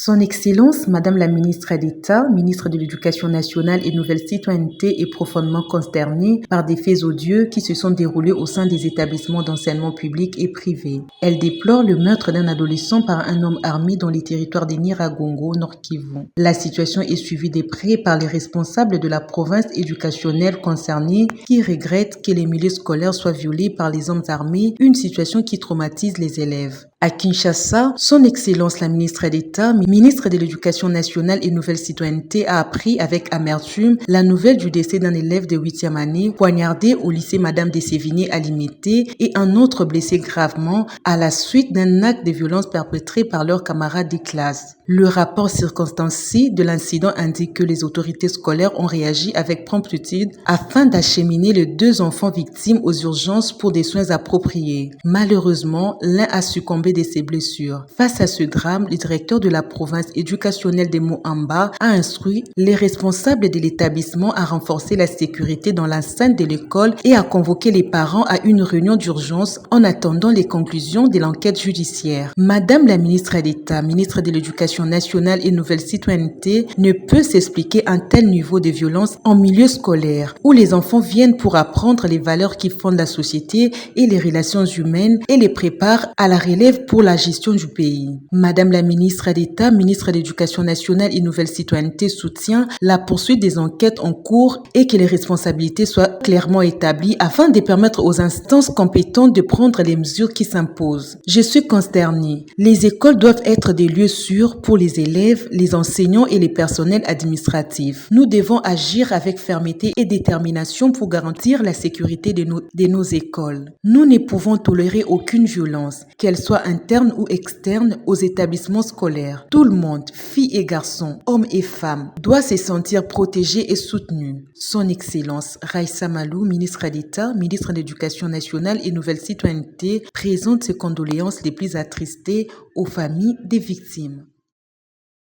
Son Excellence, Madame la Ministre d'État, Ministre de l'Éducation nationale et Nouvelle Citoyenneté est profondément consternée par des faits odieux qui se sont déroulés au sein des établissements d'enseignement public et privé. Elle déplore le meurtre d'un adolescent par un homme armé dans les territoires des Nyiragongo, Nord Kivu. La situation est suivie de près par les responsables de la province éducationnelle concernée qui regrettent que les milieux scolaires soient violés par les hommes armés, une situation qui traumatise les élèves. À Kinshasa, Son Excellence la Ministre d'État, Ministre de l'Éducation nationale et Nouvelle Citoyenneté a appris avec amertume la nouvelle du décès d'un élève de 8e année poignardé au lycée Madame de Sévigné à Limité et un autre blessé gravement à la suite d'un acte de violence perpétré par leurs camarades de classe. Le rapport circonstancié de l'incident indique que les autorités scolaires ont réagi avec promptitude afin d'acheminer les deux enfants victimes aux urgences pour des soins appropriés. Malheureusement, l'un a succombé de ses blessures. Face à ce drame, le directeur de la province éducationnelle de Moamba a instruit les responsables de l'établissement à renforcer la sécurité dans l'enceinte de l'école et à convoquer les parents à une réunion d'urgence en attendant les conclusions de l'enquête judiciaire. Madame la ministre d'État, ministre de l'Éducation nationale et Nouvelle Citoyenneté, ne peut s'expliquer un tel niveau de violence en milieu scolaire où les enfants viennent pour apprendre les valeurs qui fondent la société et les relations humaines et les préparent à la relève pour la gestion du pays. Madame la ministre d'État, ministre de l'Éducation nationale et Nouvelle Citoyenneté soutient la poursuite des enquêtes en cours et que les responsabilités soient clairement établies afin de permettre aux instances compétentes de prendre les mesures qui s'imposent. Je suis consternée. Les écoles doivent être des lieux sûrs pour les élèves, les enseignants et les personnels administratifs. Nous devons agir avec fermeté et détermination pour garantir la sécurité de nos écoles. Nous ne pouvons tolérer aucune violence, qu'elle soit interne ou externe, aux établissements scolaires. Tout le monde, filles et garçons, hommes et femmes, doit se sentir protégé et soutenu. Son Excellence Raissa Malou, ministre d'État, ministre de l'Éducation nationale et Nouvelle Citoyenneté, présente ses condoléances les plus attristées aux familles des victimes.